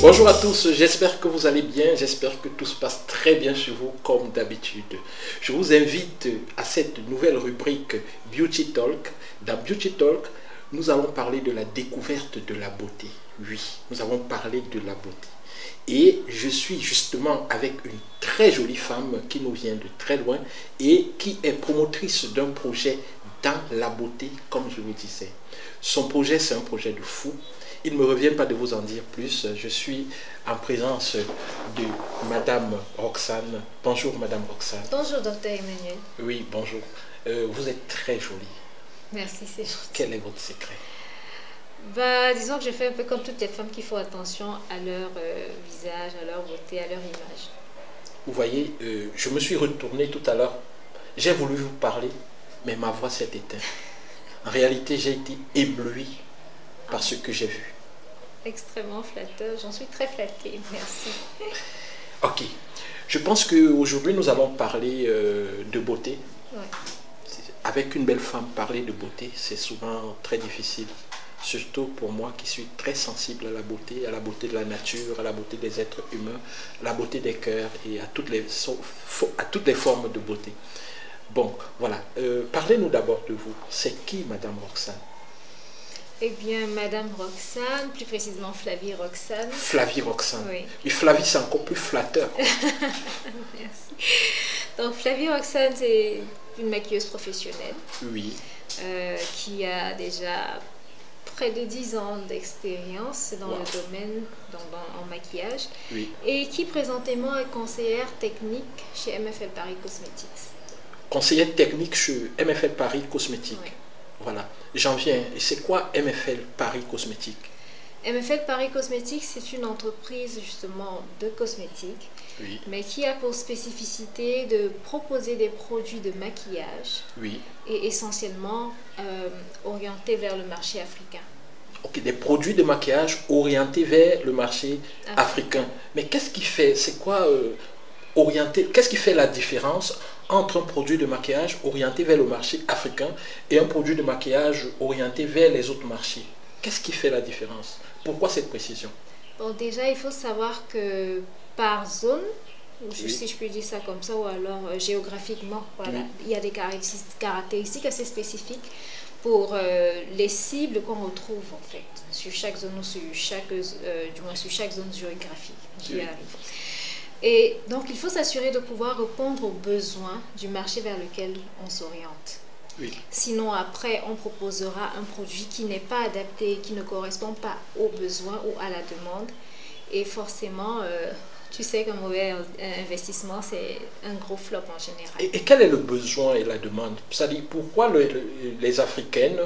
Bonjour à tous, j'espère que vous allez bien, j'espère que tout se passe très bien chez vous comme d'habitude. Je vous invite à cette nouvelle rubrique Beauty Talk. Dans Beauty Talk, nous allons parler de la découverte de la beauté. Oui, nous allons parler de la beauté. Et je suis justement avec une très jolie femme qui nous vient de très loin et qui est promotrice d'un projet dans la beauté, comme je vous disais. Son projet, c'est un projet de fou. Il ne me revient pas de vous en dire plus. Je suis en présence de Madame Roxane. Bonjour Madame Roxane. Bonjour Docteur Emmanuel. Oui, bonjour. Vous êtes très jolie. Merci, c'est gentil. Quel est votre secret? Disons que je fais un peu comme toutes les femmes qui font attention à leur visage, à leur beauté, à leur image. Vous voyez, je me suis retourné tout à l'heure. J'ai voulu vous parler, mais ma voix s'est éteinte. En réalité, j'ai été ébloui par ce que j'ai vu. Extrêmement flatteur, j'en suis très flattée, merci. Ok, je pense qu'aujourd'hui nous allons parler de beauté. Ouais. Avec une belle femme, parler de beauté, c'est souvent très difficile. Surtout pour moi qui suis très sensible à la beauté de la nature, à la beauté des êtres humains, à la beauté des cœurs et à toutes les formes de beauté. Bon, voilà. Parlez-nous d'abord de vous. C'est qui Madame Roxane? Eh bien, Madame Roxane, plus précisément Flavie Roxane. Flavie Roxane. Oui. Et Flavie, c'est encore plus flatteur. Merci. Donc, Flavie Roxane, c'est une maquilleuse professionnelle. Oui. Qui a déjà près de 10 ans d'expérience dans le domaine, en maquillage. Oui. Et qui présentement est conseillère technique chez MFL Paris Cosmetics. Conseillère technique chez MFL Paris Cosmetics. Oui. Voilà, j'en viens. Et c'est quoi MFL Paris Cosmétiques? MFL Paris Cosmetics, c'est une entreprise justement de cosmétiques, oui, mais qui a pour spécificité de proposer des produits de maquillage, oui, et essentiellement orientés vers le marché africain. Ok, des produits de maquillage orientés vers le marché africain. Mais qu'est-ce qui fait, c'est quoi orienté, qu'est-ce qui fait la différence entre un produit de maquillage orienté vers le marché africain et un produit de maquillage orienté vers les autres marchés? Qu'est-ce qui fait la différence? Pourquoi cette précision? Bon, déjà, il faut savoir que par zone, oui, si je peux dire ça comme ça, ou alors géographiquement, voilà, oui, il y a des caractéristiques assez spécifiques pour les cibles qu'on retrouve en fait sur chaque zone ou sur chaque, du moins sur chaque zone géographique qui arrive. Et donc, il faut s'assurer de pouvoir répondre aux besoins du marché vers lequel on s'oriente. Oui. Sinon, après, on proposera un produit qui n'est pas adapté, qui ne correspond pas aux besoins ou à la demande. Et forcément, tu sais qu'un mauvais investissement, c'est un gros flop en général. Et quel est le besoin et la demande? C'est-à-dire, pourquoi les Africaines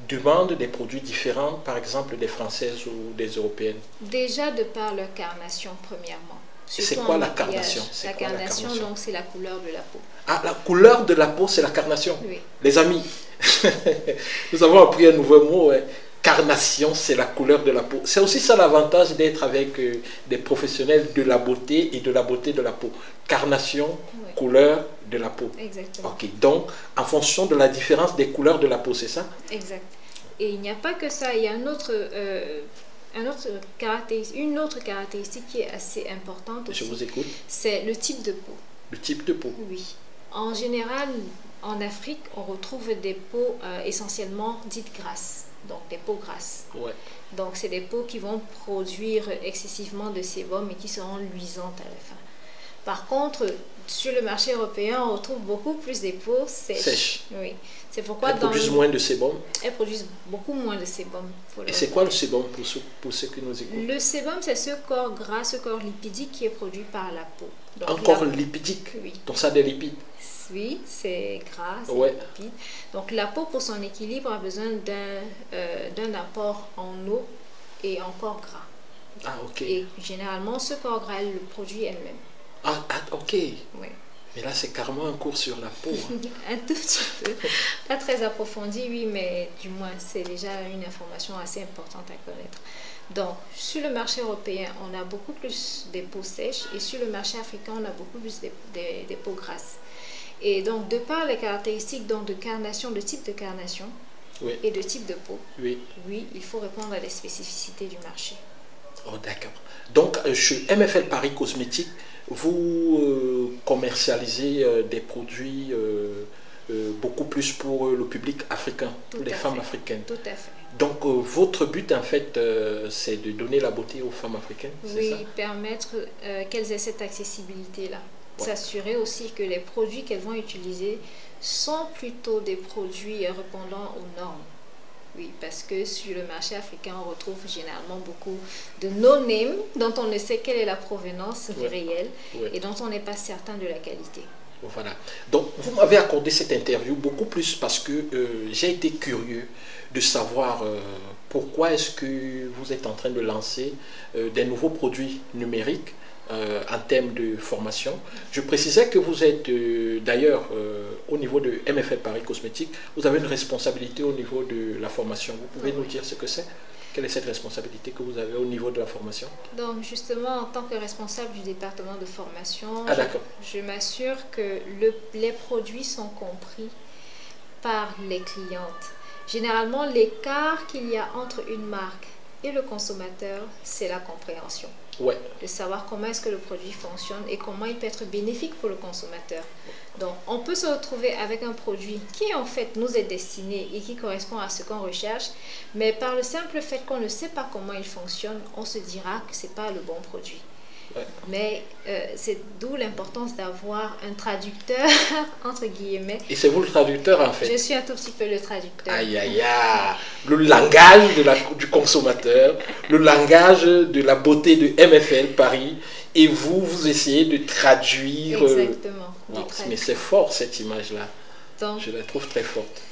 demandent des produits différents, par exemple, des Françaises ou des Européennes? Déjà, de par leur carnation, premièrement. C'est quoi la carnation? La carnation, donc, c'est la couleur de la peau. Ah, la couleur de la peau, c'est la carnation? Oui. Les amis, nous avons appris un nouveau mot. Hein. Carnation, c'est la couleur de la peau. C'est aussi ça l'avantage d'être avec des professionnels de la beauté et de la beauté de la peau. Carnation, oui, couleur de la peau. Exactement. Ok, donc, en fonction de la différence des couleurs de la peau, c'est ça? Exact. Et il n'y a pas que ça, il y a une autre caractéristique qui est assez importante aussi. Je vous écoute. C'est le type de peau. Le type de peau? Oui. En général, en Afrique, on retrouve des peaux essentiellement dites grasses. Donc des peaux grasses. Ouais. Donc c'est des peaux qui vont produire excessivement de sébum et qui seront luisantes à la fin. Par contre, sur le marché européen, on retrouve beaucoup plus des peaux sèches. Oui. C'est pourquoi elles produisent moins de sébum. Elles produisent beaucoup moins de sébum. Et c'est quoi le sébum pour ceux qui nous écoutent? Le sébum, c'est ce corps gras, ce corps lipidique qui est produit par la peau. Donc, un corps lipidique? Oui. Donc ça a des lipides? Oui, c'est gras, c'est lipide. Donc la peau, pour son équilibre, a besoin d'un apport en eau et en corps gras. Ah, ok. Et généralement, ce corps gras, elle le produit elle-même. Ah, ok. Oui. Mais là, c'est carrément un cours sur la peau. Hein. Un tout petit peu. Pas très approfondi, oui, mais du moins, c'est déjà une information assez importante à connaître. Donc, sur le marché européen, on a beaucoup plus des peaux sèches et sur le marché africain, on a beaucoup plus des peaux grasses. Et donc, de par les caractéristiques donc, de carnation, de type de carnation, oui, et de type de peau, oui, il faut répondre à des spécificités du marché. Oh, d'accord. Donc, chez MFL Paris Cosmétiques, vous commercialisez des produits beaucoup plus pour le public africain, pour les femmes africaines. Tout à fait. Donc, votre but, en fait, c'est de donner la beauté aux femmes africaines, oui, c'est ça? Permettre qu'elles aient cette accessibilité-là. Ouais. S'assurer aussi que les produits qu'elles vont utiliser sont plutôt des produits répondant aux normes. Oui, parce que sur le marché africain, on retrouve généralement beaucoup de no-name dont on ne sait quelle est la provenance réelle et dont on n'est pas certain de la qualité. Voilà. Donc, vous m'avez accordé cette interview beaucoup plus parce que j'ai été curieux de savoir pourquoi est-ce que vous êtes en train de lancer des nouveaux produits numériques en termes de formation. Je précisais que vous êtes d'ailleurs au niveau de MFL Paris Cosmétiques, vous avez une responsabilité au niveau de la formation. Vous pouvez nous dire ce que c'est? Quelle est cette responsabilité que vous avez au niveau de la formation? Donc, justement, en tant que responsable du département de formation, je m'assure que les produits sont compris par les clientes. Généralement, l'écart qu'il y a entre une marque et le consommateur, c'est la compréhension. Ouais. De savoir comment est-ce que le produit fonctionne et comment il peut être bénéfique pour le consommateur. Donc, on peut se retrouver avec un produit qui, en fait, nous est destiné et qui correspond à ce qu'on recherche, mais par le simple fait qu'on ne sait pas comment il fonctionne, on se dira que ce n'est pas le bon produit. Ouais. Mais c'est d'où l'importance d'avoir un traducteur, entre guillemets. Et c'est vous le traducteur, en fait? Je suis un tout petit peu le traducteur. Aïe, aïe, aïe. Le langage du consommateur, le langage de la beauté de MFL Paris, et vous essayez de traduire. Exactement. Mais c'est fort, cette image-là. Je la trouve très forte.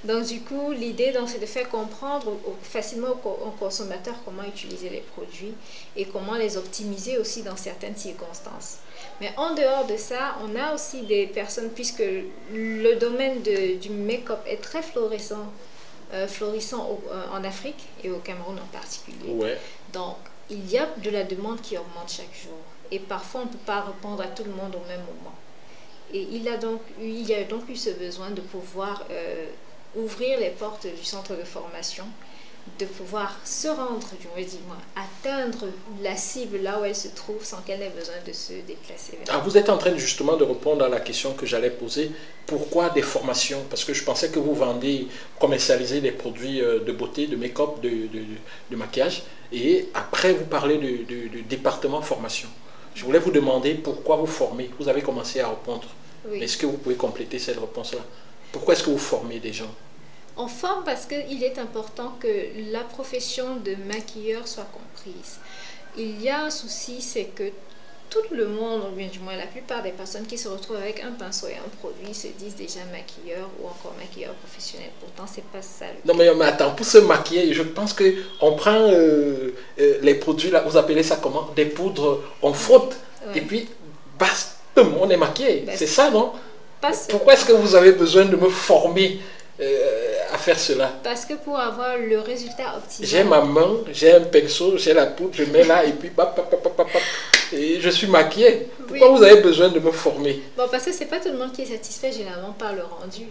Donc, du coup, l'idée, c'est de faire comprendre facilement aux consommateurs comment utiliser les produits et comment les optimiser aussi dans certaines circonstances. Mais en dehors de ça, on a aussi des personnes, puisque le domaine du make-up est très florissant en Afrique et au Cameroun en particulier. Ouais. Donc, il y a de la demande qui augmente chaque jour. Et parfois, on ne peut pas répondre à tout le monde au même moment. Et il y a donc eu ce besoin de pouvoir ouvrir les portes du centre de formation, de pouvoir se rendre, atteindre la cible là où elle se trouve sans qu'elle ait besoin de se déplacer. Vous êtes en train justement de répondre à la question que j'allais poser. Pourquoi des formations? Parce que je pensais que vous commercialisez des produits de beauté, de make-up, de maquillage, et après vous parlez du département formation. Je voulais vous demander pourquoi vous formez. Vous avez commencé à répondre. Oui. Est-ce que vous pouvez compléter cette réponse-là? Pourquoi est-ce que vous formez des gens? On forme parce qu'il est important que la profession de maquilleur soit comprise. Il y a un souci, c'est que tout le monde, ou bien du moins la plupart des personnes qui se retrouvent avec un pinceau et un produit se disent déjà maquilleur ou encore maquilleur professionnel. Pourtant, c'est pas ça. Non, mais attends, pour se maquiller, je pense qu'on prend les produits, là, vous appelez ça comment? Des poudres, on frotte, et puis, basta, on est maquillé. C'est ça, non? Pourquoi est-ce que vous avez besoin de me former à faire cela? Parce que pour avoir le résultat optimal... J'ai ma main, j'ai un pinceau, j'ai la poudre, je mets là et puis et je suis maquillée. Pourquoi vous avez besoin de me former? Bon, parce que c'est pas tout le monde qui est satisfait généralement par le rendu.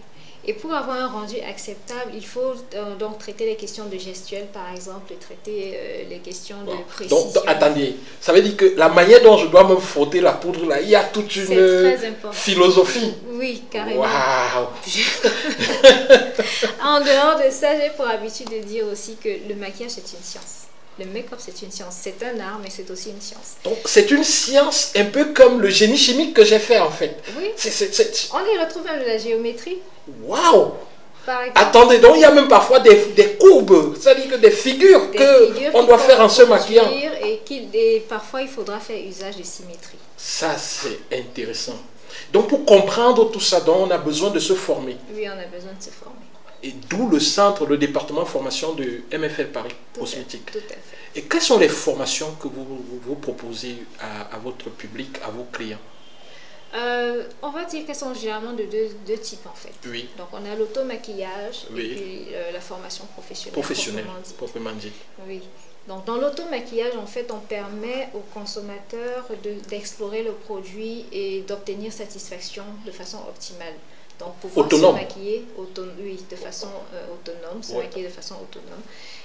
Et pour avoir un rendu acceptable, il faut donc traiter les questions de gestuelle, par exemple, traiter les questions de précision. Donc, attendez, ça veut dire que la manière dont je dois me frotter la poudre, là, il y a toute une philosophie. Oui, carrément. Waouh. En dehors de ça, j'ai pour habitude de dire aussi que le maquillage, c'est une science. Le make-up, c'est une science. C'est un art, mais c'est aussi une science. Donc, c'est une science un peu comme le génie chimique que j'ai fait, en fait. Oui. On y retrouve même de la géométrie. Waouh! Attendez, donc il y a même parfois des courbes, c'est-à-dire que des figures qu'on doit faire en se maquillant. Et parfois, il faudra faire usage de symétrie. Ça, c'est intéressant. Donc, pour comprendre tout ça, donc, on a besoin de se former. Oui, on a besoin de se former. Et d'où le centre, le département de formation de MFL Paris Cosmétiques. Tout à fait. Et quelles sont les formations que vous proposez à votre public, à vos clients? On va dire qu'elles sont généralement de deux types en fait. Oui. Donc on a l'automaquillage et puis la formation professionnelle. Proprement dit. Oui. Donc dans l'automaquillage en fait on permet aux consommateurs d'explorer le produit et d'obtenir satisfaction de façon optimale. Donc pouvoir autonome. se maquiller oui, de façon autonome, se maquiller de façon autonome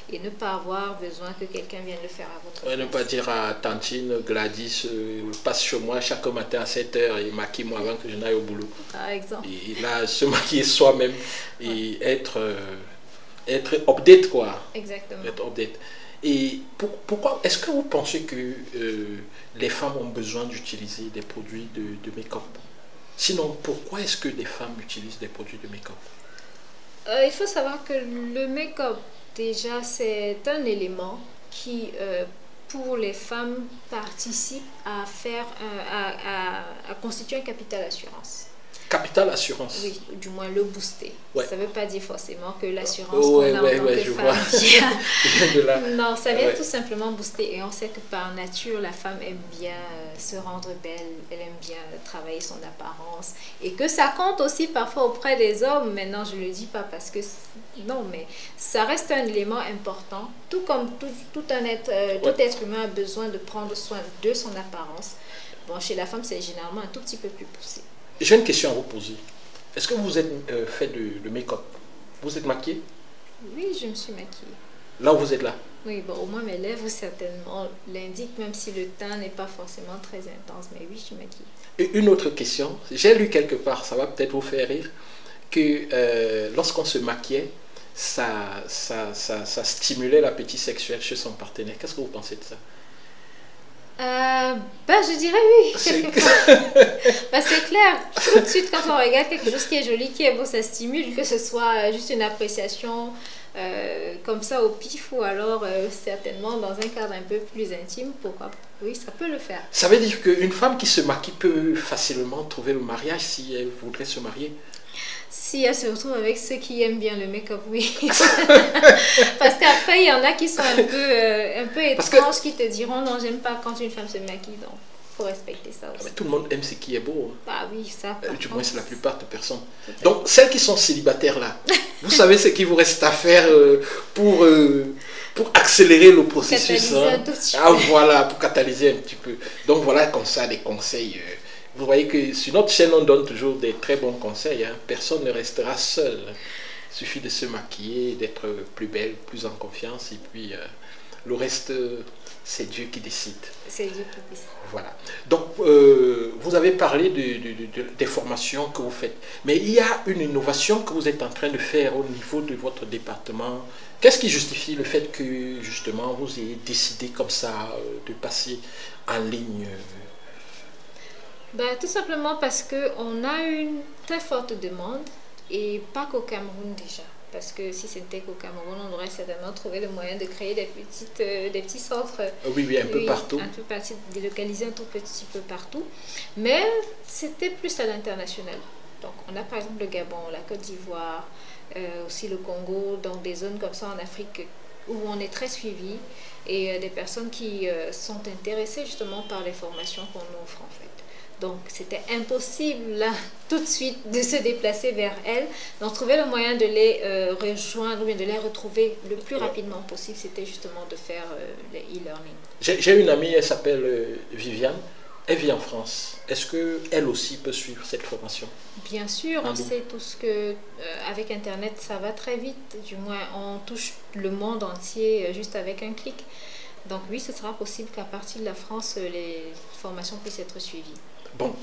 et ne pas avoir besoin que quelqu'un vienne le faire à votre place. Ne pas dire à Tantine, Gladys, passe chez moi chaque matin à 7 h et maquille-moi avant que je n'aille au boulot. Par exemple. Et là, se maquiller soi-même et être update, quoi. Exactement. Être update. Et pourquoi est-ce que vous pensez que les femmes ont besoin d'utiliser des produits de make-up? Sinon, pourquoi est-ce que les femmes utilisent des produits de make-up? Il faut savoir que le make-up, déjà, c'est un élément qui, pour les femmes, participe à constituer un capital assurance. Capital assurance. Oui, du moins le booster. Ouais. Ça ne veut pas dire forcément que l'assurance qu'on a en tant que femme vient... Non, ça vient tout simplement booster. Et on sait que par nature, la femme aime bien se rendre belle, elle aime bien travailler son apparence. Et que ça compte aussi parfois auprès des hommes. Maintenant, je ne le dis pas parce que... Non, mais ça reste un élément important. Tout comme tout être humain a besoin de prendre soin de son apparence. Bon, chez la femme, c'est généralement un tout petit peu plus poussé. J'ai une question à vous poser. Est-ce que vous êtes fait de make-up? Vous êtes maquillée? Oui, je me suis maquillée. Là où vous êtes là? Oui, bon, au moins mes lèvres certainement l'indiquent, même si le teint n'est pas forcément très intense. Mais oui, je suis maquillée. Et une autre question. J'ai lu quelque part, ça va peut-être vous faire rire, que lorsqu'on se maquillait, ça stimulait l'appétit sexuel chez son partenaire. Qu'est-ce que vous pensez de ça? Je dirais oui. C'est clair. Tout de suite, quand on regarde quelque chose qui est joli, qui est beau, ça stimule, que ce soit juste une appréciation comme ça au pif ou alors certainement dans un cadre un peu plus intime. Pourquoi? Oui, ça peut le faire. Ça veut dire qu'une femme qui se maquille peut facilement trouver le mariage si elle voudrait se marier? Si elle se retrouve avec ceux qui aiment bien le make-up, oui. Parce qu'après, il y en a qui sont un peu étranges, qui te diront non, j'aime pas quand une femme se maquille. Donc, il faut respecter ça aussi. Mais tout le monde aime ce qui est beau. Hein. Bah oui, ça. Du moins, c'est la plupart de personnes. Donc, celles qui sont célibataires là, vous savez ce qu'il vous reste à faire pour accélérer le processus. Catalyser un tout petit peu. Voilà, pour catalyser un petit peu. Donc, voilà comme ça des conseils. Vous voyez que sur notre chaîne, on donne toujours des très bons conseils. Hein. Personne ne restera seul. Il suffit de se maquiller, d'être plus belle, plus en confiance. Et puis, le reste, c'est Dieu qui décide. C'est Dieu qui décide. Voilà. Donc, vous avez parlé des formations que vous faites. Mais il y a une innovation que vous êtes en train de faire au niveau de votre département. Qu'est-ce qui justifie le fait que, justement, vous ayez décidé comme ça de passer en ligne tout simplement parce qu'on a une très forte demande, et pas qu'au Cameroun déjà. Parce que si c'était qu'au Cameroun, on aurait certainement trouvé le moyen de créer des petits centres. Oui, un peu partout. Un peu délocalisés un tout petit peu partout. Mais c'était plus à l'international. Donc on a par exemple le Gabon, la Côte d'Ivoire, aussi le Congo, dans des zones comme ça en Afrique où on est très suivi, et des personnes qui sont intéressées justement par les formations qu'on offre en fait. Donc, c'était impossible, là, tout de suite, de se déplacer vers elles. Donc, trouver le moyen de les rejoindre, ou bien de les retrouver le plus rapidement possible, c'était justement de faire les e-learning. J'ai une amie, elle s'appelle Viviane. Elle vit en France. Est-ce qu'elle aussi peut suivre cette formation? Bien sûr, on sait tous que avec Internet, ça va très vite. Du moins, on touche le monde entier juste avec un clic. Donc oui, ce sera possible qu'à partir de la France, les formations puissent être suivies. Bon,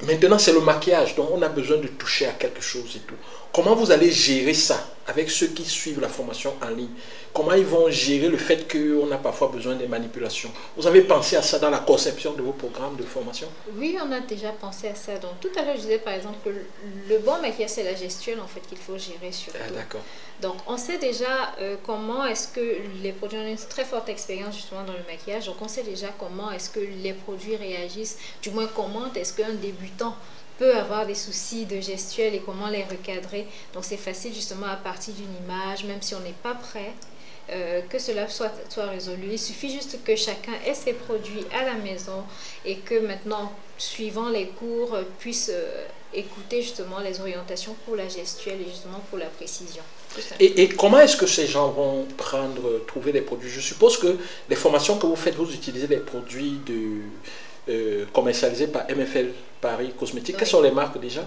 maintenant c'est le maquillage, donc on a besoin de toucher à quelque chose et tout. Comment vous allez gérer ça avec ceux qui suivent la formation en ligne? Comment ils vont gérer le fait qu'on a parfois besoin des manipulations? Vous avez pensé à ça dans la conception de vos programmes de formation? Oui, on a déjà pensé à ça. Donc tout à l'heure, je disais par exemple que le bon maquillage, c'est la gestuelle en fait qu'il faut gérer surtout. Ah, d'accord. Donc on sait déjà comment est-ce que les produits, on a une très forte expérience justement dans le maquillage, donc on sait déjà comment est-ce que les produits réagissent, du moins comment est-ce qu'un débutant peut avoir des soucis de gestuelle et comment les recadrer. Donc c'est facile justement à partir d'une image, même si on n'est pas prêt, que cela soit résolu. Il suffit juste que chacun ait ses produits à la maison et que maintenant, suivant les cours, puisse écouter justement les orientations pour la gestuelle et justement pour la précision. Et comment est-ce que ces gens vont trouver les produits? Je suppose que les formations que vous faites, vous utilisez des produits commercialisés par MFL Paris Cosmétiques. Oui. Quelles sont les marques déjà?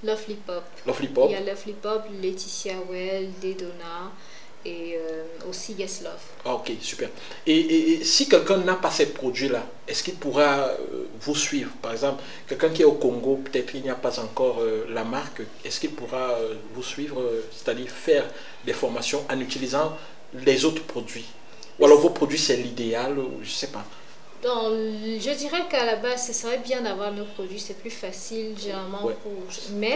Lovely Pop. Lovely Pop. Il y a Lovely Pop, Laetitia Well, Dedona et aussi Yes Love. Ah, ok, super. Et si quelqu'un n'a pas ces produits-là, est-ce qu'il pourra vous suivre? Par exemple, quelqu'un qui est au Congo, peut-être il n'y a pas encore la marque, est-ce qu'il pourra vous suivre, c'est-à-dire faire des formations en utilisant les autres produits? Ou alors vos produits, c'est l'idéal, je ne sais pas. Donc, je dirais qu'à la base, ce serait bien d'avoir nos produits, c'est plus facile généralement pour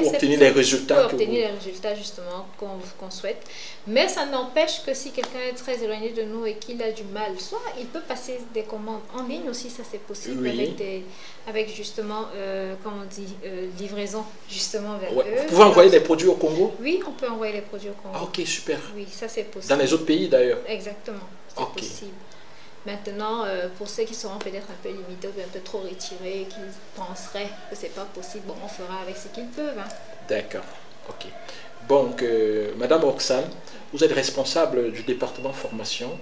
obtenir les résultats. Pour obtenir les résultats justement qu'on souhaite. Mais ça n'empêche que si quelqu'un est très éloigné de nous et qu'il a du mal, soit il peut passer des commandes en ligne aussi, ça c'est possible, avec justement, comment on dit, livraison justement vers eux. Vous pouvez envoyer des produits au Congo? Oui, on peut envoyer les produits au Congo. Ah, ok, super. Oui, ça c'est possible. Dans les autres pays d'ailleurs? Exactement, c'est possible. Maintenant, pour ceux qui seront peut-être un peu limités ou un peu trop retirés, qui penseraient que c'est pas possible, bon, on fera avec ce qu'ils peuvent. Hein. D'accord, ok. Donc, Madame Roxane, vous êtes responsable du département formation.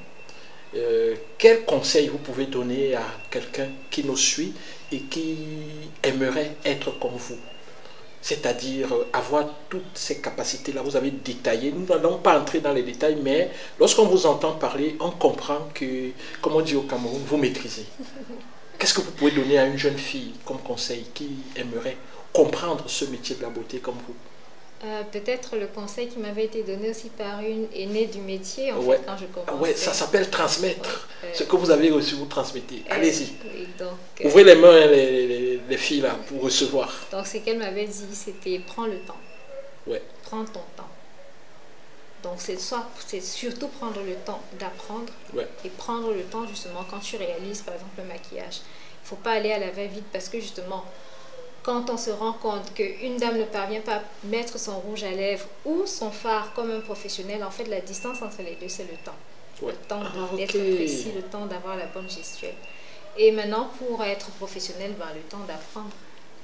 Quel conseil vous pouvez donner à quelqu'un qui nous suit et qui aimerait être comme vous? C'est-à-dire avoir toutes ces capacités-là, vous avez détaillé, nous n'allons pas entrer dans les détails, mais lorsqu'on vous entend parler, on comprend que, comme on dit au Cameroun, vous maîtrisez. Qu'est-ce que vous pouvez donner à une jeune fille comme conseil qui aimerait comprendre ce métier de la beauté comme vous? Peut-être le conseil qui m'avait été donné aussi par une aînée du métier, en fait, quand je commençais. Oui, ça s'appelle transmettre. Ce que vous avez reçu, vous transmettez. Allez-y. Donc, ouvrez les mains, les filles, là, pour recevoir. Donc, ce qu'elle m'avait dit, c'était prends le temps. Ouais. Prends ton temps. Donc, c'est surtout prendre le temps d'apprendre et prendre le temps, justement, quand tu réalises, par exemple, le maquillage. Il ne faut pas aller à la va-vite parce que, justement, quand on se rend compte qu'une dame ne parvient pas à mettre son rouge à lèvres ou son fard comme un professionnel, en fait, la distance entre les deux, c'est le temps. Le temps d'être précis, le temps d'avoir la bonne gestuelle. Et maintenant, pour être professionnel, le temps d'apprendre.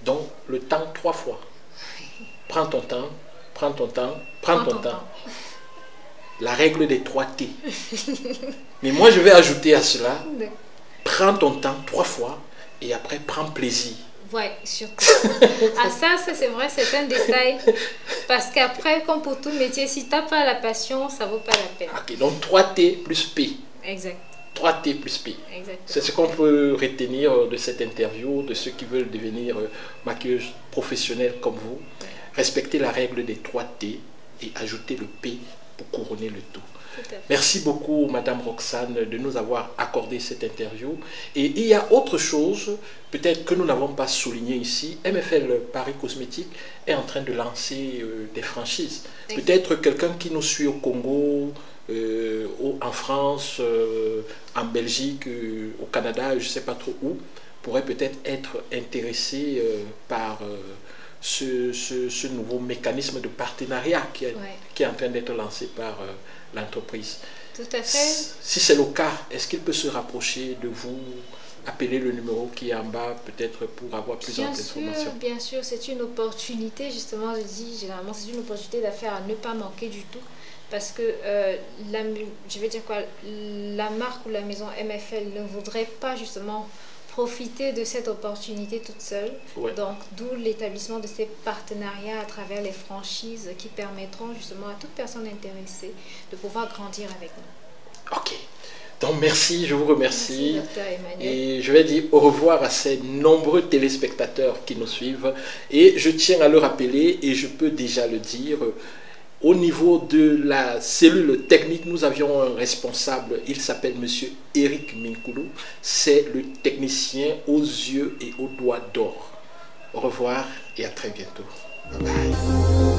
Donc, le temps 3 fois. Prends ton temps, prends ton temps, prends ton temps. La règle des 3 T. Mais moi, je vais ajouter à cela, prends ton temps 3 fois et après, prends plaisir. Oui, surtout. Ça c'est vrai, c'est un détail. Parce qu'après, comme pour tout métier, si tu n'as pas la passion, ça ne vaut pas la peine. Ok, donc 3T plus P. Exact. 3T plus P. Exactement. C'est ce qu'on peut retenir de cette interview, de ceux qui veulent devenir maquilleuses professionnelles comme vous. Ouais. Respecter la règle des 3T et ajouter le P pour couronner le tout. Merci beaucoup, Madame Roxane, de nous avoir accordé cette interview. Et il y a autre chose, peut-être que nous n'avons pas souligné ici. MFL Paris Cosmétique est en train de lancer des franchises. Peut-être quelqu'un qui nous suit au Congo, en France, en Belgique, au Canada, je ne sais pas trop où, pourrait peut-être être intéressé par ce nouveau mécanisme de partenariat qui est en train d'être lancé par l'entreprise. Tout à fait. Si c'est le cas, est-ce qu'il peut se rapprocher de vous, appeler le numéro qui est en bas, peut-être pour avoir plus d'informations? Bien sûr, c'est une opportunité, justement, je dis généralement, c'est une opportunité d'affaires à ne pas manquer du tout. Parce que, je vais dire quoi, la marque ou la maison MFL ne voudrait pas justement profiter de cette opportunité toute seule. Ouais. Donc, d'où l'établissement de ces partenariats à travers les franchises qui permettront justement à toute personne intéressée de pouvoir grandir avec nous. Ok. Donc, merci, je vous remercie. Merci, Dr. Emmanuel. Et je vais dire au revoir à ces nombreux téléspectateurs qui nous suivent. Et je tiens à le rappeler, et je peux déjà le dire, au niveau de la cellule technique, nous avions un responsable, il s'appelle Monsieur Eric Minkoulou. C'est le technicien aux yeux et aux doigts d'or. Au revoir et à très bientôt. Bye bye.